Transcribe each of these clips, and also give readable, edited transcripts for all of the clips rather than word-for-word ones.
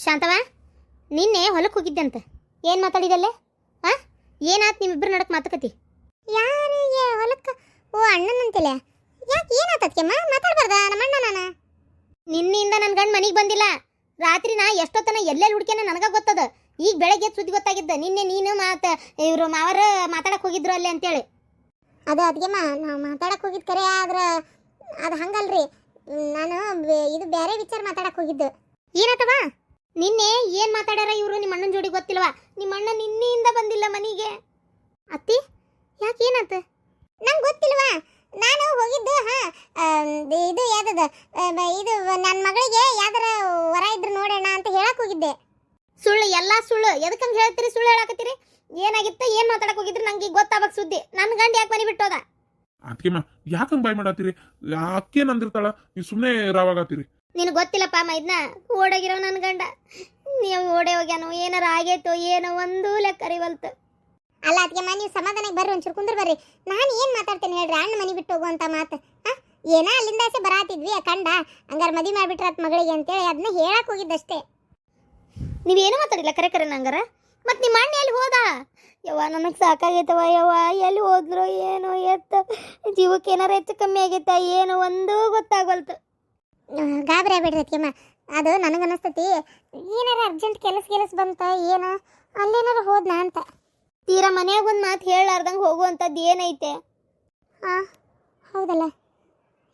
ಶಾಂತವ, ನಿನ್ನೆ ಹೊಲಕ್ಕೆ ಹೋಗಿದ್ದಂತ ಏನು ಮಾತಾಡಿದಲ್ಲೇ? ಆ ಏನಾತ್ ನಿಮ್ಮಿಬ್ಬರು ನಡಕ್ ಮಾತುಕತಿ? ಯಾರಿಗೆ ಹೊಲಕ್ಕೆ? ಓ ಅಣ್ಣನಂತಿಲ್ಲ. ಯಾಕೆ ಏನಾತತ್ಕೆಮ್ಮ? ಮಾತಾಡ್ಬಾರ್ದ ನಮ್ಮ ಅಣ್ಣ ನಾನು? ನಿನ್ನೆಯಿಂದ ನನ್ನ ಗಂಡ ಮನೆಗೆ ಬಂದಿಲ್ಲ. ರಾತ್ರಿ ನಾ ಎಷ್ಟೊತ್ತನ ಎಲ್ಲೆಲ್ಲಿ ಹುಡುಕ್ಯಾನ ನನಗೆ ಗೊತ್ತದ. ಈಗ ಬೆಳಗ್ಗೆ ಸುದ್ದಿ ಗೊತ್ತಾಗಿದ್ದ. ನಿನ್ನೆ ನೀನು ಇವರು ಮಾವರ ಮಾತಾಡಕ್ಕೆ ಹೋಗಿದ್ರು ಅಲ್ಲೇ ಅಂತೇಳಿ. ಅದು ಅದಕ್ಕೆಮ್ಮ ನಾವು ಮಾತಾಡಕ್ಕೆ ಹೋಗಿದ್ದು ಕರೆ, ಆದ್ರೆ ಅದು ಹಂಗಲ್ರಿ. ನಾನು ಇದು ಬೇರೆ ವಿಚಾರ ಮಾತಾಡಕ್ಕೆ ಹೋಗಿದ್ದು. ಏನತ್ತವ? ನಿನ್ನೆ ಏನು ಮಾತಾಡ್ಯಾರ ಇವರು ನಿಮ್ಮ ಅಣ್ಣನ ಜೋಡಿ ಗೊತ್ತಿಲ್ವಾ? ನಿಮ್ಮ ಅಣ್ಣ ನಿನ್ನೆಯಿಂದ ಬಂದಿಲ್ಲ ಮನೆಗೆ. ಅತ್ತಿ ಯಾಕೆ ಏನಾತ? ನಂಗೆ ಗೊತ್ತಿಲ್ವಾ? ನಾನು ಹೋಗಿದ್ದು ಇದು ಯಾವ್ದದ ಇದು ನನ್ನ ಮಗಳಿಗೆ ಯಾವ್ದಾರ ವರ ಇದ್ರು ನೋಡೋಣ ಅಂತ ಹೇಳಕ್ ಹೋಗಿದ್ದೆ. ಸುಳ್ಳು, ಎಲ್ಲ ಸುಳ್ಳು. ಎದಕ್ಕಂಗೆ ಹೇಳ್ತೀರಿ? ಸುಳ್ಳು ಹೇಳಾಕತ್ತೀರಿ? ಏನಾಗಿತ್ತ? ಏನು ಮಾತಾಡಕ್ಕೆ ಹೋಗಿದ್ರಿ? ನಂಗೆ ಗೊತ್ತಾಗಬೇಕು ಸುದ್ದಿ. ನನ್ನ ಗಂಡ ಯಾಕೆ ಮನೆ ಬಿಟ್ಟೋದ? ಅದಕ್ಕೆಮ್ಮ ಯಾಕಂಗ್ ಬಾಯ್ ಮಾಡತ್ತೀರಿ? ಯಾಕೇನ್ ಅಂದಿರ್ತಾಳ? ನೀವು ಸುಮ್ಮನೆ ರಾವಾಗತ್ತೀರಿ. ನಿನಗೆ ಗೊತ್ತಿಲ್ಲಪ್ಪ ಮೈದ್ನ, ಓಡೋಗಿರೋ ನನ್ನ ಗಂಡ. ನೀವು ಓಡೇ ಹೋಗ್ಯಾನೋ, ಏನಾರ ಆಗೈತೋ ಏನೋ ಒಂದು ಲೆಕ್ಕ ಅರಿವಲ್ತು. ಅಲ್ಲ ಅದಕ್ಕೆಮ್ಮ, ನೀವು ಸಮಾಧಾನಕ್ಕೆ ಬರ್ರಿ, ಒಂಚೂರು ಕುಂದ್ರ ಬರ್ರಿ. ನಾನು ಏನು ಮಾತಾಡ್ತೇನೆ ಹೇಳ್ರಿ? ಅಣ್ಣ ಮನೆ ಬಿಟ್ಟು ಹೋಗುವಂತ ಮಾತು ಏನೋ ಅಲ್ಲಿಂದಾಸೆ ಬರಾತಿದ್ವಿ ಕಂಡ, ಹಂಗಾರೆ ಮದುವೆ ಮಾಡಿಬಿಟ್ರತ್ ಮಗಳಿಗೆ ಅಂತೇಳಿ ಅದನ್ನ ಹೇಳಕ್ ಹೋಗಿದ್ದಷ್ಟೇ. ನೀವೇನು ಮಾತಾಡಿಲ್ಲ ಕರೆ ಕರೆ ನಂಗಾರ. ಮತ್ತು ನಿಮ್ಮ ಅಣ್ಣ ಎಲ್ಲಿ ಹೋದ? ಯವ್ವ ನನಗೆ ಸಾಕಾಗೈತವ. ಯವ್ವ ಎಲ್ಲಿ ಹೋದ್ರು ಏನೋ, ಜೀವಕ್ಕೆ ಏನಾರ ಹೆಚ್ಚು ಕಮ್ಮಿ ಆಗೈತ ಏನೋ ಒಂದು ಗೊತ್ತಾಗವಲ್ತು. ಗಾಬರಿ ಆಗ್ಬೇಡ್ರಿ ಅದಕ್ಕೆಮ್ಮ. ಅದು ನನಗನ್ನಿಸ್ತತಿ ಏನಾರ ಅರ್ಜೆಂಟ್ ಕೆಲಸ ಬಂತ ಏನೋ ಅಲ್ಲೇನಾರ ಹೋದ್ನಾ ಅಂತ. ತೀರಾ ಮನ್ಯಾಗ ಒಂದು ಮಾತು ಹೇಳಾರ್ದಂಗೆ ಹೋಗುವಂಥದ್ದು ಏನೈತೆ? ಹಾಂ ಹೌದಲ್ಲ,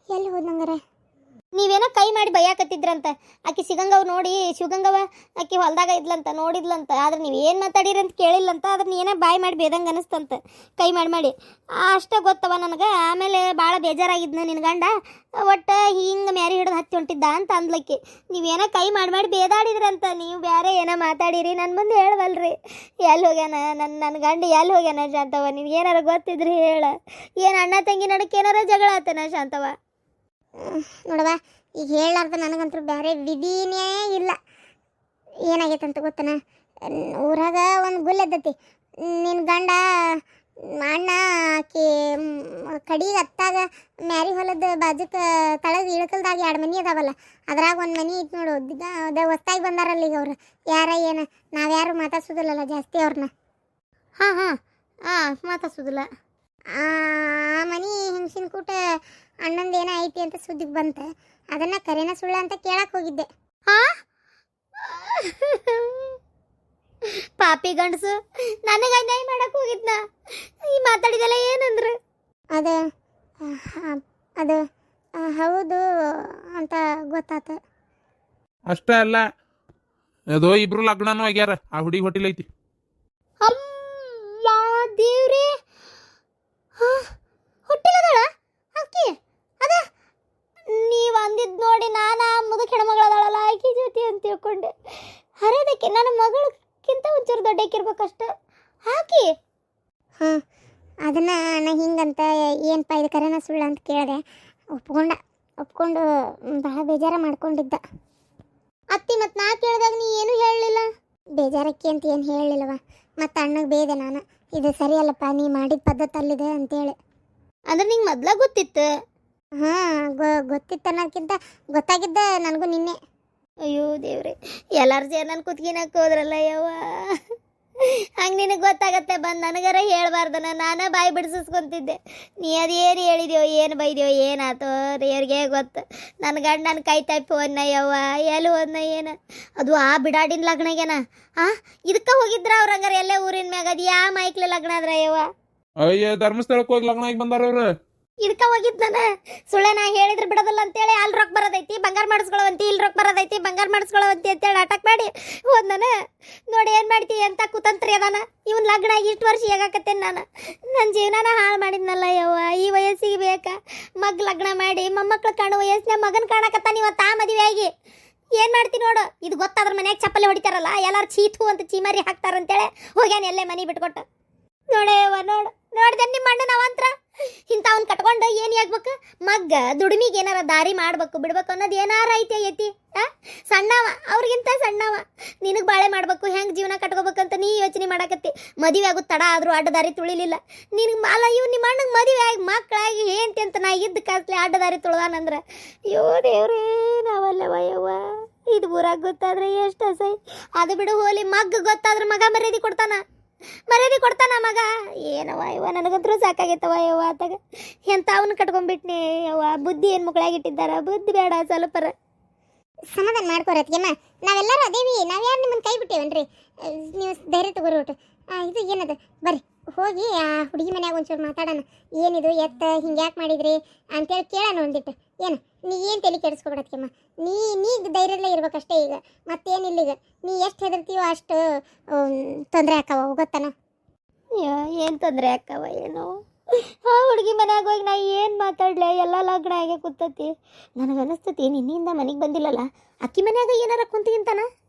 ಎಲ್ಲಿ ಹೋದ್ನಂಗಾರೆ? ನೀವೇನೋ ಕೈ ಮಾಡಿ ಬೈಯಾಕತ್ತಿದ್ರಂತ. ಆಕೆ ಸಿಗಂಗವ್ ನೋಡಿ, ಶಿವಗಂಗವ ಆಕೆ ಹೊಲ್ದಾಗ ಇದ್ಲಂತ, ನೋಡಿದ್ಲಂತ. ಆದ್ರೆ ನೀವು ಏನು ಮಾತಾಡಿರಿ ಅಂತ ಕೇಳಿಲ್ಲಂತ. ಆದ್ರೆ ನೀನೇ ಬಾಯಿ ಮಾಡಿ ಬೇದಂಗೆ ಅನಿಸ್ತಂತ, ಕೈ ಮಾಡಿ ಅಷ್ಟೇ ಗೊತ್ತವ ನನಗೆ. ಆಮೇಲೆ ಭಾಳ ಬೇಜಾರಾಗಿದ್ನ ನಿನ್ನ ಗಂಡ, ಒಟ್ಟು ಹಿಂಗೆ ಮ್ಯಾರಿ ಹಿಡಿದು ಹತ್ತಿ ಹೊಂಟಿದ್ದ ಅಂತ ಅಂದ್ಲಕ್ಕಿ. ನೀವೇನೋ ಕೈ ಮಾಡಿ ಬೇದಾಡಿದ್ರಂತ. ನೀವು ಬೇರೆ ಏನೋ ಮಾತಾಡಿರಿ, ನನ್ನ ಬಂದು ಹೇಳವಲ್ರಿ. ಎಲ್ಲಿ ಹೋಗ್ಯಾನ ನನ್ನ ಗಂಡ? ಎಲ್ಲಿ ಹೋಗ್ಯಾನ ಶಾಂತವ? ನಿನ್ಗೆ ಏನಾರ ಗೊತ್ತಿದ್ರಿ ಹೇಳ. ಏನು ಅಣ್ಣ ತಂಗಿ ನಡಕ್ಕೆ ಏನಾರ ಜಗಳ ಆತನ ಶಾಂತವ? ನೋಡವ, ಈಗ ಹೇಳಾರ್ದ ನನಗಂತೂ ಬೇರೆ ವಿಧಿನೇ ಇಲ್ಲ. ಏನಾಗೈತಂತ ಗೊತ್ತನ? ಊರಾಗ ಒಂದು ಗುಲ್ಲೆದ್ದತಿ. ನಿನ್ನ ಗಂಡ ಅಣ್ಣ ಆಕಿ ಕಡಿಗೆ ಹತ್ತಾಗ ಮ್ಯಾರಿ ಹೊಲದ ಬಾಜುಕ ತಳಗ ಇಳಕಲ್ದಾಗ 2 ಮನೆ ಅದಾವಲ್ಲ, ಅದ್ರಾಗ ಒಂದು ಮನೆ ಇತ್ತು ನೋಡು. ಅದ ಹೊಸ್ತಾಗಿ ಬಂದಾರಲ್ಲ ಈಗ ಅವ್ರು. ಯಾರ ಏನು ನಾವ್ಯಾರು ಮಾತಾಡ್ಸೋದಿಲ್ಲಲ್ಲ ಜಾಸ್ತಿ ಅವ್ರನ್ನ. ಹಾಂ ಮಾತಾಡ್ಸೋದಿಲ್ಲ. ಆ ಮನೆ ಹೆಂಗಸಿನ ಕೂಟ ಅಣ್ಣಂದು ಏನೋ ಐತಿ ಅಂತ ಸುದ್ದಿಗೆ ಬಂತ. ಅದನ್ನ ಕರೆನ ಸುಳ್ಳ ಅಂತ ಕೇಳಕ್ ಹೋಗಿದ್ದೆ. ಪಾಪಿ ಗಂಡಸು ನನಗೆ ಅನ್ಯಾಯ ಮಾಡಕ್ ಹೋಗಿದ್ನ. ಈ ಮಾತಾಡಿದಲ್ಲ ಏನಂದ್ರೆ ಅದು ಹೌದು ಅಂತ ಗೊತ್ತಾತ. ಅಷ್ಟೇ ಅಲ್ಲ, ಅದು ಇಬ್ರು ಲಗ್ನನೂ ಆಗ್ಯಾರ. ಆ ಹುಡುಗಿ ಹೊಟ್ಟಿಲ್ ಐತಿ. ಅಲ್ಲ ದೇವ್ರೇ, ಹುಟ್ಟಿಲ್ಲದಳ ಆಕಿ? ಅದ ನೀವು ಅಂದಿದ್ದು ನೋಡಿ ನಾನು ಆ ಮುದುಕ ಹೆಣ್ಮಗಳದಾಳಲ್ಲ ಆಕಿ ಜೊತೆ ಅಂತ ತಿಳ್ಕೊಂಡೆ. ಹರಿದಕ್ಕೆ ನನ್ನ ಮಗಳಕ್ಕಿಂತ ಒಂಚೂರು ದೊಡ್ಡಕ್ಕಿರ್ಬೇಕಷ್ಟ ಆಕಿ. ಅದನ್ನ ನಾ ಹಿಂಗಂತ ಏನಪ್ಪ ಇದು ಕರೆನ ಸುಳ್ಳ ಅಂತ ಕೇಳಿದೆ. ಒಪ್ಕೊಂಡು ಬಹಳ ಬೇಜಾರ ಮಾಡ್ಕೊಂಡಿದ್ದ. ಅತ್ತಿ ಮತ್ತು ನಾ ಕೇಳಿದಾಗ ನೀ ಏನೂ ಹೇಳಲಿಲ್ಲ? ಬೇಜಾರಕ್ಕೆ ಅಂತ ಏನು ಹೇಳಲಿಲ್ಲವ. ಮತ್ತು ಅಣ್ಣಗೆ ಬೇದೆ ನಾನು, ಇದು ಸರಿಯಲ್ಲಪ್ಪ ನೀ ಮಾಡಿದ ಪದ್ಧತಿ ಅಲ್ಲಿದೆ ಅಂತೇಳಿ. ಅಂದ್ರೆ ನಿಂಗೆ ಮೊದ್ಲ ಗೊತ್ತಿತ್ತು? ಗೊತ್ತಿತ್ತು ಅನ್ನೋಕ್ಕಿಂತ ಗೊತ್ತಾಗಿದ್ದ ನನಗೂ ನಿನ್ನೆ. ಅಯ್ಯೋ ದೇವ್ರೆ, ಎಲ್ಲಾರು ಸೇರಿ ನನ್ನ ಕುತ್ಕಿನಕ್ಕೆ ಹೋದ್ರಲ್ಲ ಯವ್ವ. ಹಂಗೆ ನಿನಗೆ ಗೊತ್ತಾಗತ್ತೆ ಬಂದು ನನಗಾರ ಹೇಳ್ಬಾರ್ದನ? ನಾನೇ ಬಾಯಿ ಬಿಡಿಸ್ಕೊಂತಿದ್ದೆ. ನೀ ಅದೇನು ಹೇಳಿದ್ಯೋ, ಏನು ಬೈದ್ಯೋ, ಏನಾಯ್ತೋ ದೇವ್ರಿಗೆ ಗೊತ್ತು. ನನ್ನ ಗಂಡ ನನ್ನ ಕೈ ತಪ್ಪಿ ಹೋದ್ನ ಯವ್ವ. ಎಲ್ಲಿ ಹೋದ್ನ ಏನು? ಅದು ಆ ಬಿಡಾಡಿನ ಲಗ್ನಾಗೇನ? ಇದಕ್ಕೆ ಹೋಗಿದ್ರ ಅವ್ರ? ಹಂಗಾರೆ ಎಲ್ಲೇ ಊರಿನ ಮ್ಯಾಗ ಅದು ಯಾ ಮೈಕ್ಲೆ ಲಗ್ನ ಆದ್ರ ಯವ್ವ? ಅಯ್ಯ, ಧರ್ಮಸ್ಥಳಕ್ಕೆ ಹೋಗಿ ಲಗ್ನ ಆಗಿ ಬಂದಾರ ಅವ್ರು. ಇದಕ್ಕೆ ಹೋಗಿದ್ದಾನ? ಸುಳ್ಳ ನಾ ಹೇಳಿದ್ರೆ ಬಿಡೋದಿಲ್ಲ ಅಂತೇಳಿ ಅಲ್ಲಿ ರೊಕ್ಕ ಬರೋದೈತಿ, ಬಂಗಾರ ಮಾಡಿಸ್ಕೊಳ್ಳೋವಂತಿ, ಇಲ್ಲಿ ರೊಕ್ಕ ಬರೋದೈತಿ, ಬಂಗಾರ ಮಾಡಿಸ್ಕೊಳ್ಳೋವಂತಿ ಅಂತೇಳಿ ನಾಟಕ ಮಾಡಿ ಹೋದ್ನ. ನೋಡಿ ಏನು ಮಾಡ್ತೀವಿ ಅಂತ ಕುತಂತ್ರಿ ಅದಾನ. ಇವನ್ ಲಗ್ನ ಆಗಿ ಇಷ್ಟು ವರ್ಷ ಹೇಗಾಕತ್ತೇನೆ ನಾನು. ನನ್ನ ಜೀವನನ ಹಾಳು ಮಾಡಿದ್ನಲ್ಲ ಯವ್ವ. ಈ ವಯಸ್ಸಿಗೆ ಬೇಕಾ ಲಗ್ನ ಮಾಡಿ ಮೊಮ್ಮಕ್ಳು ಕಾಣೋ ವಯಸ್ಸಿನ ಮಗನ ಕಾಣಕತ್ತಾನ ಇವತ್ತು ಆ ಮದುವೆ ಆಗಿ. ಏನು ಮಾಡ್ತೀನಿ ನೋಡು. ಇದು ಗೊತ್ತಾದ್ರೆ ಮನ್ಯಾಗ ಚಪ್ಪಲಿ ಹೊಡಿತಾರಲ್ಲ, ಎಲ್ಲಾರು ಚೀತು ಅಂತ ಚೀಮಾರಿ ಹಾಕ್ತಾರಂತೇಳಿ ಹೋಗ್ಯಾನ ಎಲ್ಲೇ ಮನೆ ಬಿಟ್ಕೊಟ್ಟು. ನೋಡೇವ ನೋಡ್ದೆ ನಿಮ್ಮ ಅಣ್ಣನ ಅವಂತ್ರ ಇಂಥವ್ನ ಕಟ್ಕೊಂಡು ಏನು ಆಗ್ಬೇಕು? ದುಡಿಮಿಗೆ ಏನಾರ ದಾರಿ ಮಾಡ್ಬೇಕು ಬಿಡ್ಬೇಕು ಅನ್ನೋದು ಏನಾರ ಐತಿ. ಸಣ್ಣವ, ಅವ್ರಿಗಿಂತ ಸಣ್ಣವ. ನಿನಗೆ ಬಾಳೆ ಮಾಡ್ಬೇಕು, ಹೆಂಗೆ ಜೀವನ ಕಟ್ಕೋಬೇಕಂತ ನೀ ಯೋಚನೆ ಮಾಡಕತ್ತಿ. ಮದುವೆ ಆಗೋದು ತಡ ಆದರೂ ಅಡ್ಡ ದಾರಿ ತುಳಿಲಿಲ್ಲ ನಿನಗೆ. ಇವ್ ನಿಮ್ಮ ಅಣ್ಣಗೆ ಮದುವೆ ಆಗಿ ಮಕ್ಕಳಾಗಿ ಏನಂತ ನಾ ಇದ್ದ ಕಾಸ್ಲಿ ಅಡ್ಡ ದಾರಿ ತುಳ್ದಾನಂದ್ರೆ ಅಯ್ಯೋ ದೇವ್ರೇ, ನಾವಲ್ಲವ ಯವ್ವ. ಇದು ಊರಾಗ ಗೊತ್ತಾದ್ರೆ ಎಷ್ಟು ಅಸಹ್ಯ. ಅದು ಬಿಡು ಹೋಲಿ, ಮಗ್ ಗೊತ್ತಾದ್ರೆ ಮಗ ಮರ್ಯಾದೆ ಕೊಡ್ತಾನ, ಮರ್ಯಾದೆ ಕೊಡ್ತಾನ ಮಗ. ಏನವ ಇವ, ನನಗಂತರೂ ಸಾಕಾಗೈತವ ಯವ್ವ ಆತಾಗ. ಎಂತ ಅವನು ಕಟ್ಕೊಂಡ್ಬಿಟ್ನಿ ಯವ್ವ. ಬುದ್ಧಿ ಏನು ಮುಕ್ಕಳಾಗಿಟ್ಟಿದ್ದಾರ, ಬುದ್ಧಿ ಬೇಡ ಸ್ವಲ್ಪರ. ಸಮಾಧಾನ ಮಾಡ್ಕೊರತ್ಗೆಮ್ಮ, ನಾವೆಲ್ಲರೂ ಅದೇವಿ, ನಾವ್ಯಾರು ನಿಮ್ಮನ್ನ ಕೈ ಬಿಟ್ಟೇವನ್ರಿ. ನೀವು ಧೈರ್ಯ ತಗೋರಿ ಒಟ್ಟು. ಇದು ಏನದು, ಬರ್ರಿ ಹೋಗಿ ಆ ಹುಡುಗಿ ಮನ್ಯಾಗ ಒಂಚೂರು ಮಾತಾಡೋಣ. ಏನಿದು ಎತ್ತ ಹಿಂಗೆ ಯಾಕೆ ಮಾಡಿದ್ರಿ ಅಂತೇಳಿ ಕೇಳೋಣ ಒಂದಿಟ್ಟು. ಏನು ನೀ ಏನು ತಲೆ ಕೆಡಿಸ್ಕೊಬಿಡತ್ಕೆಮ್ಮ, ನೀ ಧೈರ್ಯದಲ್ಲೇ ಇರ್ಬೇಕಷ್ಟೇ. ಈಗ ಮತ್ತೇನಿಲ್ಲ, ಈಗ ನೀ ಎಷ್ಟು ಹೆದರ್ತೀವೋ ಅಷ್ಟು ತೊಂದರೆ ಆಕ್ಕವ, ಗೊತ್ತಾನ? ಏನು ತೊಂದರೆ ಅಕ್ಕವ ಏನೋ. ಆ ಹುಡುಗಿ ಮನ್ಯಾಗ ಹೋಗಿ ನಾ ಏನು ಮಾತಾಡ್ಲೆ, ಎಲ್ಲ ಲಗ್ನ ಆಗೇ ಕೂತತಿ. ನನಗನ್ನಿಸ್ತತಿ ನಿನ್ನಿಂದ ಮನೆಗೆ ಬಂದಿಲ್ಲಲ್ಲ, ಅಕ್ಕಿ ಮನ್ಯಾಗ ಏನಾರ ಕುಂತಿಂತಾನ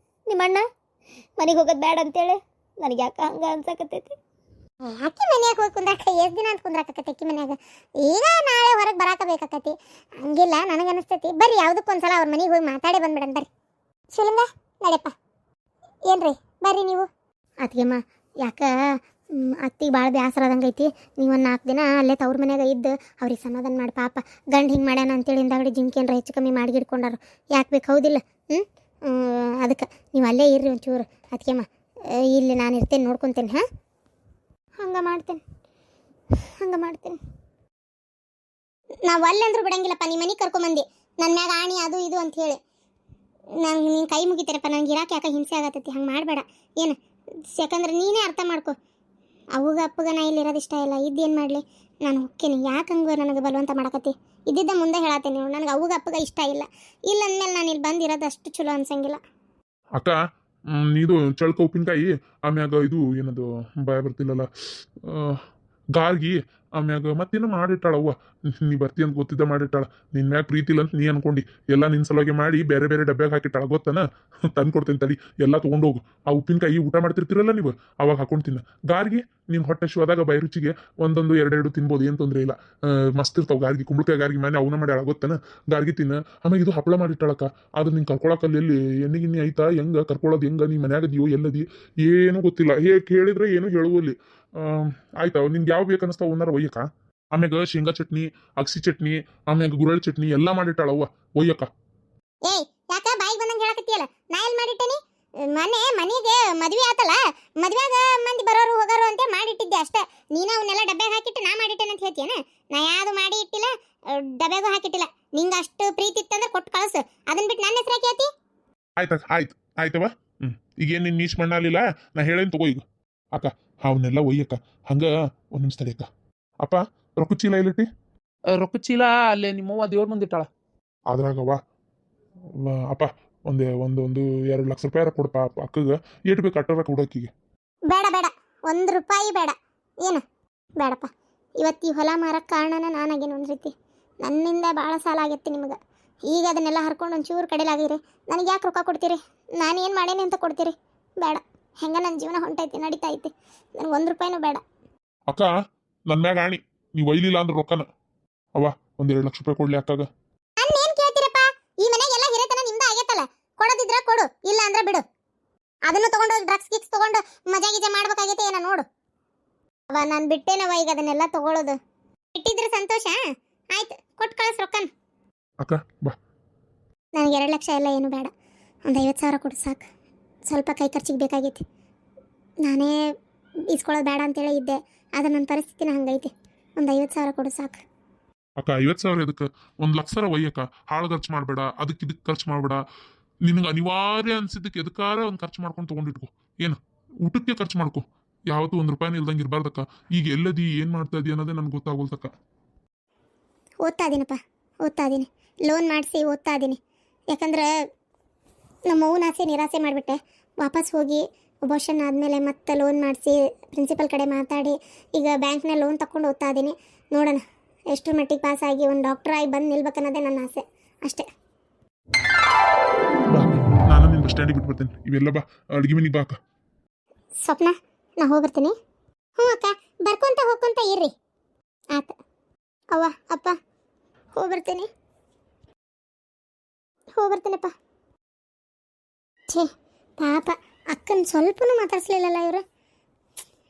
ನಿಮ್ಮಣ್ಣ. ಮನೆಗೆ ಹೋಗೋದು ಬೇಡ ಅಂತೇಳಿ ನನಗೆ ಯಾಕೆ ಹಂಗೆ ಅನ್ಸಕತ್ತೈತಿ. ಅಕ್ಕಿ ಮನ್ಯಾಗ ಹೋಗಿ ಕುಂದ್ರಾಕ ಎಷ್ಟು ದಿನ ಅಂತ ಕುಂದ್ರಾಕತ್ತೈತಿ ಅಕ್ಕಿ ಮನ್ಯಾಗ? ಈಗ ನಾಳೆ ಹೊರಗೆ ಬರಾಕಬೇಕಾಕತಿ. ಹಂಗಿಲ್ಲ, ನನಗನ್ನಿಸ್ತೈತಿ ಬರ್ರಿ ಯಾವುದಕ್ಕೊಂದ್ಸಲ ಅವ್ರ ಮನೆಗೆ ಹೋಗಿ ಮಾತಾಡೇ ಬಂದ್ಬಿಡೋಣ. ಬರ್ರಿ ಶಿವಲಿಂಗ, ನಡೆಯಪ್ಪ. ಏನ್ರಿ ಬರ್ರಿ ನೀವು. ಅತ್ತಿಗೆಮ್ಮ, ಯಾಕೆ ಅತ್ತಿಗೆ ಭಾಳ ಬೇಸರ ಆದಂಗೆ ಐತಿ. ನೀವೊಂದು 4 ದಿನ ಅಲ್ಲೇ ತವ್ರ ಮನ್ಯಾಗ ಇದ್ದು ಅವ್ರಿಗೆ ಸಮಾಧಾನ ಮಾಡಿ. ಪಾಪ ಗಂಡು ಹಿಂಗೆ ಮಾಡ್ಯಾನ ಅಂತೇಳಿ ಹಿಂದಾಗಡೆ ಜಿಂಕೇನ್ರ ಹೆಚ್ಚು ಕಮ್ಮಿ ಮಾಡಿಗಿಡ್ಕೊಂಡಾರು. ಯಾಕೆ ಬೇಕು ಹೌದಿಲ್ಲ? ಅದಕ್ಕೆ ನೀವು ಅಲ್ಲೇ ಇರ್ರಿ ಒಂಚೂರು ಅತ್ತಿಗೆಮ್ಮ. ಇಲ್ಲಿ ನಾನು ಇರ್ತೇನೆ, ನೋಡ್ಕೊತೇನೆ. ಹಾಂ, ಹಂಗೆ ಮಾಡ್ತೇನೆ. ನಾವು ಅಲ್ಲಂದ್ರೂ ಬಿಡಂಗಿಲ್ಲಪ್ಪ. ನಿಮ್ಮ ಮನೆಗೆ ಕರ್ಕೊಂಬಂದು ನನ್ನ ಮ್ಯಾಗ ಆಣಿ ಅದು ಇದು ಅಂತ ಹೇಳಿ ನಂಗೆ ನೀನು ಕೈ ಮುಗಿತಾರಪ್ಪ. ನಂಗೆ ಇರಾಕೆ ಯಾಕೆ ಹಿಂಸೆ ಆಗತ್ತೈತಿ. ಹಂಗೆ ಮಾಡಬೇಡ ಏನು. ಯಾಕಂದ್ರೆ ನೀನೇ ಅರ್ಥ ಮಾಡ್ಕೊ. ಅವಾಗ ಅಪ್ಪಗ ನಾ ಇಲ್ಲಿ ಇರೋದು ಇಷ್ಟ ಇಲ್ಲ. ಇದ್ದೇನು ಮಾಡಲಿ, ನಾನು ಹೋಗ್ತೀನಿ. ಯಾಕೆ ಹಂಗೆ ನನಗೆ ಬಲವಂತ ಮಾಡಕತ್ತಿ? ಇದ್ದಿದ್ದ ಮುಂದೆ ಹೇಳತ್ತೇನೆ ನೀವು. ನನಗೆ ಅವಾಗ ಅಪ್ಪಗ ಇಷ್ಟ ಇಲ್ಲ. ಇಲ್ಲ ಅಂದಮೇಲೆ ನಾನು ಇಲ್ಲಿ ಬಂದಿರೋದು ಅಷ್ಟು ಚಲೋ ಅನ್ಸಂಗಿಲ್ಲ. ಅಕ್ಕ, ಇದು ಚಳ್ಕ ಉಪ್ಪಿನಕಾಯಿ, ಆಮ್ಯಾಗ ಇದು ಏನದು ಭಯ ಬರ್ತಿಲ್ಲಲ್ಲ, ಗಾರ್ಗಿ, ಆಮ್ಯಾಗ ಮತ್ತೇನೋ ಮಾಡಿಟ್ಟಾಳ ಅವ್ವ. ನೀ ಬರ್ತಿ ಅಂತ ಗೊತ್ತಿದ್ದ ಮಾಡಿಟ್ಟಾಳ. ನಿನ್ ಮ್ಯಾಗ ಪ್ರೀತಿ ಇಲ್ಲ ಅಂತ ನೀ ಅನ್ಕೊಂಡು ಎಲ್ಲ ನಿನ್ನ ಸಲುವಾಗಿ ಮಾಡಿ ಬೇರೆ ಬೇರೆ ಡಬ್ಬ್ಯಾಗ ಹಾಕಿಟ್ಟಾಳ, ಗೊತ್ತನ? ತಂದು ಕೊಡ್ತೇನೆ ತಡಿ, ಎಲ್ಲ ತೊಗೊಂಡೋಗು. ಆ ಉಪ್ಪಿನಕಾಯಿ ಊಟ ಮಾಡ್ತಿರ್ತಿರಲ್ಲ ನೀವು, ಅವಾಗ ಹಾಕೊಂಡು ತಿನ್ನ. ಗಾರ್ಗಿ ನಿನ್ನ ಹೊಟ್ಟೆ ಶಿವದಾಗ ಬೈ ರುಚಿಗೆ ಒಂದೊಂದು ಎರಡೆರಡು ತಿನ್ಬೋದು, ಏನು ತೊಂದರೆ ಇಲ್ಲ. ಮಸ್ತ್ ಇರ್ತಾವ ಗಾರ್ಗಿ, ಕುಂಬಳಕಾಯಿ ಗಾರ್ಗಿ. ಮನೆ ಅವನ ಮಾಡ್ಯಾಳ, ಗೊತ್ತನ? ಗಾರ್ಗಿ ತಿನ್ನ. ಆಮೇಲೆ ಇದು ಹಪ್ಪಳ ಮಾಡಿಟ್ಟಾಳಕ್ಕ. ಅದು ನಿಂಗೆ ಕರ್ಕೊಳಕಲ್ಲಿ ಎಲ್ಲಿ ಎಣ್ಣೆಗಿನ್ನಿ ಆಯ್ತಾ? ಹೆಂಗ ಕರ್ಕೊಳ್ಳೋದು, ಹೆಂಗ? ನೀ ಮನ್ಯಾಗದಿಯೋ ಎಲ್ಲದಿ ಏನೂ ಗೊತ್ತಿಲ್ಲ. ಕೇಳಿದ್ರೆ ಏನು ಹೇಳುವಲ್ಲಿ. ಆಯ್ತಾ, ನಿನ್ಗೆ ಯಾವ ಬೇಕನ್ನಿಸ್ತಾವ ಅವನಾರ ಒಯ್ಯಕ್ಕ. ಆಮ್ಯಾಗ ಶೇಂಗಾ ಚಟ್ನಿ, ಅಗಸಿ ಚಟ್ನಿ, ಆಮ್ಯಾಗ ಗುರಳ್ ಚಟ್ನಿ ಎಲ್ಲ ಮಾಡಿಟ್ಟಾಳವ್ವ, ಒಯ್ಯಕ್ಕ. ಏಯ್, ಯಾಕ ಬಾಯಿಗೆ ಬಂದಂಗೆ ಹೇಳಕತ್ತೀಯಲ್ಲ? ನಾ ಎಲ್ಲಿ ಮಾಡಿಟ್ಟೇನಿ? ಮನೆಗೆ ಮದ್ವೆ ಆತಲ್ಲ, ಮದ್ವೆಗ ಮಂದಿ ಬರೋರು ಹೋಗೋರು ಅಂತ ಮಾಡಿಟ್ಟಿದ್ದೆ ಅಷ್ಟೇ. ನೀನು ಅವನ್ನೆಲ್ಲ ಡಬ್ಬ್ಯಾಗ ಹಾಕಿಟ್ಟು ನಾ ಮಾಡಿಟ್ಟೇನೆ ಅಂತ ಹೇಳ್ತೀಯನ? ನಾ ಯಾವುದು ಮಾಡಿ ಇಟ್ಟಿಲ್ಲ, ಡಬ್ಬ್ಯಾಗೂ ಹಾಕಿಟ್ಟಿಲ್ಲ. ನಿಂಗೆ ಅಷ್ಟು ಪ್ರೀತಿ ಇತ್ತಂದ್ರೆ ಕೊಟ್ಟು ಕಳಿಸು. ಅದನ್ನ ಬಿಟ್ಟು ನನ್ನ ಹೆಸರು ಕೇಳ್ತಿ? ಆಯ್ತವ. ಈಗೇನು ನಿನ್ನ ನೀಚ್ ಮಣ್ಣಾಲಿಲ್ಲ, ನಾ ಹೇಳೇನು ತಗೋ ಈಗ. ಅಕ್ಕ, ಅವನ್ನೆಲ್ಲ ಒಯ್ಯಕ್ಕ. ಹಂಗ ಒಂದು ನಿಮಿಷ ತಡಿ ಅಕ್ಕ. ಅಪ್ಪ, ರೊಕ್ಕ ಚೀಲ ಎಲ್ಲಿಟ್ಟಿ? ರೊಕ್ಕ ಚೀಲ ಅಲ್ಲೇ ನಿಮ್ಮವ್ವ ದೇವ್ರ ಮುಂದಿಟ್ಟಾಳ. ಅದ್ರಾಗವ್ವ ಅಪ್ಪ, ಒಂದು 2 ಲಕ್ಷ ರೂಪಾಯಿ ಕೊಡಪ್ಪ ಅಕ್ಕಗೆ. ಏಟ್ ಬೇಕು ಅಟ್ಟರ ಕೊಡೋಕಿಗೆ. ಬೇಡ ಬೇಡ, 1 ರೂಪಾಯಿ ಬೇಡ. ಏನು ಬೇಡಪ್ಪ. ಇವತ್ತು ಈ ಹೊಲ ಮಾರಕ್ಕೆ ಕಾರಣನ ನಾನಾಗೇನು ಒಂದು ರೀತಿ. ನನ್ನಿಂದ ಭಾಳ ಸಾಲ ಆಗೈತಿ ನಿಮಗೆ. ಈಗ ಅದನ್ನೆಲ್ಲ ಹರ್ಕೊಂಡು ಒಂಚೂರು ಕಡೆಲಾಗಿರಿ. ನನಗೆ ಯಾಕೆ ರೊಕ್ಕ ಕೊಡ್ತೀರಿ? ನಾನು ಏನು ಮಾಡೇನಿ ಅಂತ ಕೊಡ್ತೀರಿ? ಬೇಡ. ಹೆಂಗೆ ನನ್ನ ಜೀವನ ಹೊಂಟೈತಿ, ನಡೀತಾ ಐತಿ. ನನಗೆ 1 ರೂಪಾಯಿನೂ ಬೇಡ. ಅಕ್ಕ, ನನ್ನ ಮ್ಯಾಗ ಆಣಿ, ನೀವು ಒಯ್ಲಿಲ್ಲ ಅಂದ್ರೆ ರೊಕ್ಕನ ಅವ್ವ 1-2 ಲಕ್ಷ ರೂಪಾಯಿ ಕೊಡ್ಲಿ ಅಕ್ಕಾಗ. ನನ್ನ ಏನು ಕೇಳ್ತೀರಪ್ಪ? ಈ ಮನೆಗೆಲ್ಲ ಹಿರೇತನ ನಿಮ್ದು ಆಗೈತಲ್ಲ. ಕೊಡೋದಿದ್ರ ಕೊಡು, ಇಲ್ಲ ಅಂದ್ರೆ ಬಿಡು. ಅದನ್ನು ತಗೊಂಡು ಡ್ರಗ್ಸ್ ಗಿಕ್ಸ್ ತಗೊಂಡು ಮಜಾ ಗಿಜಾ ಮಾಡ್ಬೇಕಾಗೈತೆ ಏನೋ ನೋಡು. ಅವ ನಾನು ಬಿಟ್ಟೇನವ ಈಗ ಅದನ್ನೆಲ್ಲ ತಗೊಳ್ಳೋದು. ಬಿಟ್ಟಿದ್ರೆ ಸಂತೋಷ. ಆಯ್ತು, ಕೊಟ್ಟು ಕಳಿಸ್ ರೊಕ್ಕನ. ಅಕ್ಕ ಬಾ. ನನಗೆ 2 ಲಕ್ಷ ಎಲ್ಲ ಏನು ಬೇಡ. ಒಂದು 50,000 ಕೊಡು ಸಾಕು. ಸ್ವಲ್ಪ ಕೈ ಖರ್ಚಿಗೆ ಬೇಕಾಗೈತಿ. ನಾನೇ ಇಸ್ಕೊಳ್ಳೋದು ಬೇಡ ಅಂತೇಳಿ ಇದ್ದೆ, ಆದರೆ ನನ್ನ ಪರಿಸ್ಥಿತಿನ ಹಂಗೈತಿ. ಒಂದು 50,000 ಕೊಡು ಸಾಕು. ಅಕ್ಕ, 50,000 ಎದಕ್ಕೆ? 1 ಲಕ್ಷ ಒಯ್ಯಕ್ಕ. ಹಾಳು ಖರ್ಚು ಮಾಡಬೇಡ, ಇದಕ್ಕೆ ಖರ್ಚು ಮಾಡಬೇಡ. ನಿನಗೆ ಅನಿವಾರ್ಯ ಅನ್ಸಿದ್ದಕ್ಕೆ ಎದಕ್ಕಾರ ಒಂದು ಖರ್ಚು ಮಾಡ್ಕೊಂಡು ತೊಗೊಂಡಿಟ್ಕೊ. ಏನು ಊಟಕ್ಕೆ ಖರ್ಚು ಮಾಡ್ಕೊ. ಯಾವತ್ತೂ 1 ರೂಪಾಯಿನ ಇಲ್ದಂಗೆ ಇರಬಾರ್ದಕ್ಕ. ಈಗ ಎಲ್ಲದಿ ಏನು ಮಾಡ್ತಾ ಇದೀಯ ಅನ್ನೋದೇ ನನಗೆ ಗೊತ್ತಾಗೋಲ್ತಕ್ಕ. ಓದ್ತಾ ಇದ್ದೀನಿ. ಲೋನ್ ಮಾಡಿಸಿ ಓದ್ತಾ ಇದ್ದೀನಿ. ಯಾಕಂದ್ರೆ ನಮ್ಮ ಅವ್ವನ ಆಸೆ ನಿರಾಸೆ ಮಾಡಿಬಿಟ್ಟೆ. ವಾಪಸ್ ಹೋಗಿ ಅಬೋಷನ್ ಆದಮೇಲೆ ಮತ್ತೆ ಲೋನ್ ಮಾಡಿಸಿ ಪ್ರಿನ್ಸಿಪಲ್ ಕಡೆ ಮಾತಾಡಿ ಈಗ ಬ್ಯಾಂಕ್ನ ಲೋನ್ ತಗೊಂಡು ಓದ್ತಾ ಇದ್ದೀನಿ. ನೋಡೋಣ ಎಷ್ಟರ ಮಟ್ಟಿಗೆ ಪಾಸ್ ಆಗಿ ಒಂದು ಡಾಕ್ಟ್ರಾಗಿ ಬಂದು ನಿಲ್ಬೇಕನ್ನೋದೇ ನನ್ನ ಆಸೆ ಅಷ್ಟೇ. ನಾನು ನಿನ್ನ ಬಸ್ ಸ್ಟ್ಯಾಂಡಿಗೆ ಬಿಟ್ಬಿಡ್ತೇನೆ. ಇವೆಲ್ಲ ಬಾ, ಅಡುಗೆ ಮನೆಗೆ ಬಾ ಅಕ್ಕ. ಸ್ವಪ್ನ, ನಾ ಹೋಗ್ಬರ್ತೀನಿ. ಹ್ಞೂ ಅಕ್ಕ, ಬರ್ಕೊಂತ ಹೋಗ್ಕೊಂತ ಇರ್ರಿ. ಆತ ಅವ್ವ ಅಪ್ಪ, ಹೋಗ್ಬರ್ತೀನಪ್ಪ. ಛೇ ಪಾಪ, ಅಕ್ಕನ ಸ್ವಲ್ಪನೂ ಮಾತಾಡ್ಸ್ಲಿಲ್ಲಲ್ಲ ಇವರು.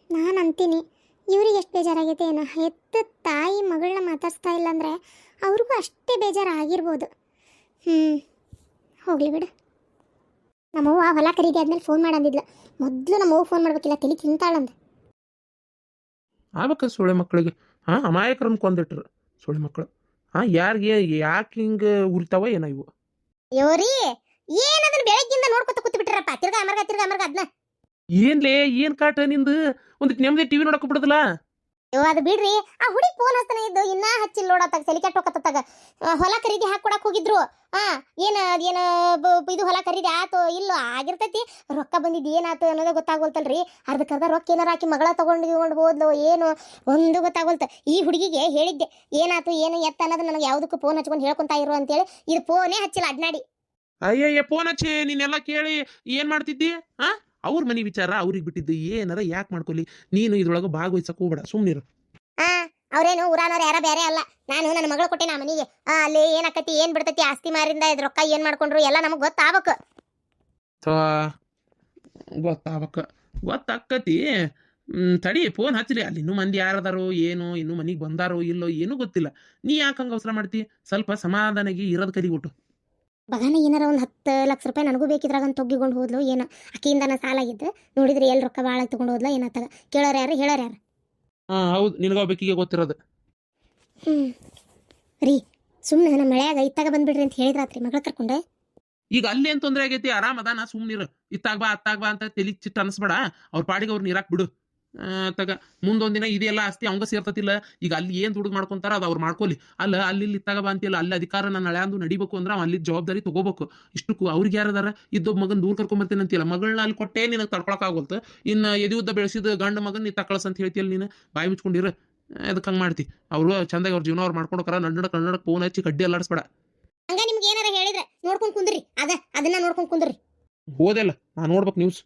ನಾನು ಅಂತೀನಿ ಇವ್ರಿಗೆ ಎಷ್ಟು ಬೇಜಾರಾಗೈತೆ ಏನೋ. ಹೆತ್ತ ತಾಯಿ ಮಗಳನ್ನ ಮಾತಾಡ್ಸ್ತಾ ಇಲ್ಲ ಅಂದರೆ ಅವ್ರಿಗೂ ಅಷ್ಟೇ ಬೇಜಾರಾಗಿರ್ಬೋದು. ಹೋಗಲಿ ಬಿಡು. ನಮ್ಮವ್ವ ಹೊಲ ಖರೀದಿ ಆದ್ಮೇಲೆ ಫೋನ್ ಮಾಡಂದಿದ್ಲ. ಮೊದಲು ನಮ್ಮವ್ವ ಫೋನ್ ಮಾಡ್ಬೇಕಿಲ್ಲ, ತಲೆ ತಿಂತಾಳಂದ. ಆಗ್ಬೇಕ ಸೊಳ್ಳೆ ಮಕ್ಕಳಿಗೆ ಅಮಾಯಕರನ್ನ ಕೊಂದಿಟ್ರು ಸೊಳ್ಳೆ ಮಕ್ಕಳು ಯಾರಿಗೆ ಯಾಕೆ ಹಿಂಗೆ ಉರಿತಾವ ಏನೋ ಇವು. ಯೋರಿ ಏನದನ್ನ ಬೆಳಗ್ಗಿಂದ ನೋಡ್ಕೊತ ಕೂತ್ ಬಿಟ್ರಪ್ಪ, ತಿರ್ಗಾ ಅಮರ್ಗ ಅದನ್ನ. ಏನ್ಲೇ ಏನ್ ಕಾಟ ನಿಂದು ಒಂದಿಟ್ಟು ನೆಮ್ಮದಿ ಟಿವಿ ನೋಡಕ್ ಬಿಡುದಿಲ್ಲ. ಯೋ ಅದು ಬಿಡ್ರಿ, ಆ ಹುಡುಗಿ ಫೋನ್ ಹಚ್ತಾನೆ ಇದ್ದು ಇನ್ನೂ ಹಚ್ಚಿಲ್ಲ ನೋಡತ್ತಾಗ, ಸಲಿಕೆಟ್ ಹೋಗತ್ತಾಗ. ಹೊಲ ಖರೀದಿ ಹಾಕೊಡಕ್ ಹೋಗಿದ್ರು. ಏನು ಇದು ಹೊಲ ಖರೀದಿ ಆತು ಇಲ್ಲೋ ಆಗಿರ್ತೈತಿ, ರೊಕ್ಕ ಬಂದಿದ್ದು ಏನಾತು ಅನ್ನೋದೇ ಗೊತ್ತಾಗೋಲ್ತಲ್ರಿ. ಅರ್ಧಕ್ಕರ್ಧ ರೊಕ್ಕ ಏನಾರ ಹಾಕಿ ಮಗಳ ತಗೊಂಡು ಹೋದ್ಲು ಏನು ಒಂದು ಗೊತ್ತಾಗೋಲ್ತ. ಈ ಹುಡುಗಿಗೆ ಹೇಳಿದ್ದೆ ಏನಾತು ಏನು ಎತ್ತ ಅನ್ನೋದು ನನಗೆ ಯಾವುದಕ್ಕೂ ಫೋನ್ ಹಚ್ಕೊಂಡು ಹೇಳ್ಕೊಂತ ಇರು ಅಂತೇಳಿ, ಇದು ಫೋನೇ ಹಚ್ಚಿಲ್ಲ ಅಡ್ನಾಡಿ. ಅಯ್ಯಯ್ಯ ಫೋನ್ ಹಚ್ಚಿ ನೀನೆಲ್ಲ ಕೇಳಿ ಏನ್ ಮಾಡ್ತಿದ್ದಿ? ಅವ್ರ ಮನೆ ವಿಚಾರ ಅವ್ರಿಗೆ ಬಿಟ್ಟಿದ್ದು, ಏನಾರ ಯಾಕೆ ಮಾಡ್ಕೊಲಿ, ನೀನು ಇದ್ರೊಳಗೆ ಭಾಗವಹಿಸಕ್ ಹೋಗ್ಬೇಡ, ಸುಮ್ನಿರು. ಅವ್ರೇನು ಊರಾನವ್ರು ಯಾರ ಬೇರೆ ಅಲ್ಲ, ನಾನು ನನ್ನ ಮಗಳು ಕೊಟ್ಟೆ ನಾ ಮನೆಗೆ. ಅಲ್ಲಿ ಏನಾಕತಿ ಏನ್ ಬಿಡ್ತೈತಿ ಆಸ್ತಿ ಮಾರಿಂದ ಇದ್ ರೊಕ್ಕ ಏನ್ ಮಾಡ್ಕೊಂಡ್ರು ಎಲ್ಲ ನಮಗ್ ಗೊತ್ತಾಗಬೇಕು. ಗೊತ್ತಾಕತಿ. ತಡಿ ಫೋನ್ ಹಚ್ಚಲಿ, ಅಲ್ಲಿ ಇನ್ನೂ ಮಂದಿ ಯಾರದಾರೋ ಏನೋ, ಇನ್ನೂ ಮನಿಗೆ ಬಂದಾರೋ ಇಲ್ಲೋ ಏನೂ ಗೊತ್ತಿಲ್ಲ. ನೀ ಯಾಕೆ ಹಂಗೆ ಅವಸರ ಮಾಡ್ತಿ? ಸ್ವಲ್ಪ ಸಮಾಧಾನಾಗಿ ಇರೋದ್ ಕಲಿಗೊಟ್ಟು. ಬಗಾನ ಏನಾರ ಒಂದು 10 ಲಕ್ಷ ರೂಪಾಯಿ ನನಗೂ ಬೇಕಿದ್ರಾಗ ತೊಗ್ಗಿಕೊಂಡು ಹೋದ್ಲು ಏನೋ, ಆಕೆಯಿಂದನ ಸಾಲ ಆಗಿದ್ದು ನೋಡಿದ್ರೆ ಎಲ್ಲಿ ರೊಕ್ಕ ಭಾಳ ತಗೊಂಡು ಹೋದ್ಲ ಏನತ್ತಾಗ. ಕೇಳೋರು ಯಾರು ಹೇಳೋರು ಯಾರು? ಹೌದು, ನಿನಗ ಬೇಕಿಗೆ ಗೊತ್ತಿರೋದು. ರೀ ಸುಮ್ಮನೆ ನಮ್ಮ ಮಳೆಯಾಗ ಇತ್ತಾಗ ಬಂದ್ಬಿಡ್ರಿ ಅಂತ ಹೇಳಿದ್ರಾತ್ರಿ ಮಗಳ ಕರ್ಕೊಂಡೆ. ಈಗ ಅಲ್ಲಿ ಏನ್ ತೊಂದ್ರೆ ಆಗೈತಿ, ಆರಾಮ ಅದಾನ, ಸುಮ್ನಿರು. ಇತ್ತಾಗ ಬಾ ಅತ್ತಾಗ ಬಾ ಅಂತ ತಲಿ ಚಿಟ್ಟ ಅನ್ಸ್ಬೇಡ. ಅವ್ರ ಪಾಡಿಗೆ ಅವ್ರು ನೀರಾಕ್ ಬಿಡು. ತಗ ಮುಂದೊಂದಿನ ಇದೆಲ್ಲ ಆಸ್ತಿ ಅವಂಗ ಸೇರ್ತತಿಲ್ಲ. ಈಗ ಅಲ್ಲಿ ಏನ್ ದುಡ್ಡು ಮಾಡ್ಕೊಂತಾರ ಅದು ಅವ್ರು ಮಾಡ್ಕೊಲಿ. ಅಲ್ಲ ಅಲ್ಲಿ ಇತ್ತಾಗ ಬಾ ಅಂತಿಲ್ಲ, ಅಲ್ಲಿ ಅಧಿಕಾರ ನನ್ನ ಹಳೆಯಂದು ನಡಿಬೇಕು ಅಂದ್ರೆ ಅಲ್ಲಿ ಜವಾಬ್ದಾರಿ ತಗೋಬೇಕು. ಇಷ್ಟಕ್ಕೂ ಅವ್ರಿಗೆ ಯಾರದಾರ ಇದ್ದೊಬ್ಬ ಮಗನ್ ದೂರ ಕರ್ಕೊಂಬರ್ತೇನೆ ಅಂತಿಲ್ಲ. ಮಗಳನ್ನ ಅಲ್ಲಿ ಕೊಟ್ಟೆ ನಿನಗೆ ತಡ್ಕೊಳಕ್ ಆಗೋಲ್ತು. ಇನ್ನು ಎದಿ ಉದ್ದ ಬೆಳೆಸಿದ ಗಂಡ ಮಗನ್ ನೀ ತಕ್ಕಳಸ್ ಅಂತ ಹೇಳ್ತಿಯಲ್ಲ, ನೀನು ಬಾಯಿ ಮುಚ್ಕೊಂಡಿರ. ಅದಕ್ಕೆ ಹಂಗೆ ಮಾಡ್ತಿ. ಅವರು ಚಂದಾಗಿ ಅವ್ರ ಜೀವನ ಅವ್ರು ಮಾಡ್ಕೊಂಡೋಕಾರ. ನನ್ನಡಕ್ಕೆ ಫೋನ್ ಹಚ್ಚಿ ಕಡ್ಡಿ ಅಲ್ಲಾಡಿಸ್ಬೇಡ. ಹಂಗ ನಿಮ್ಗೆ ಏನಾರ ಹೇಳಿದ್ರೆ ನೋಡ್ಕೊಂಡ್ ಕುಂದ್ರಿ, ಅದನ್ನ ನೋಡ್ಕೊಂಡ್ ಕುಂದ್ರಿ. ಹೋದೆಲ್ಲ ನಾ ನೋಡ್ಬೇಕು ನ್ಯೂಸ್.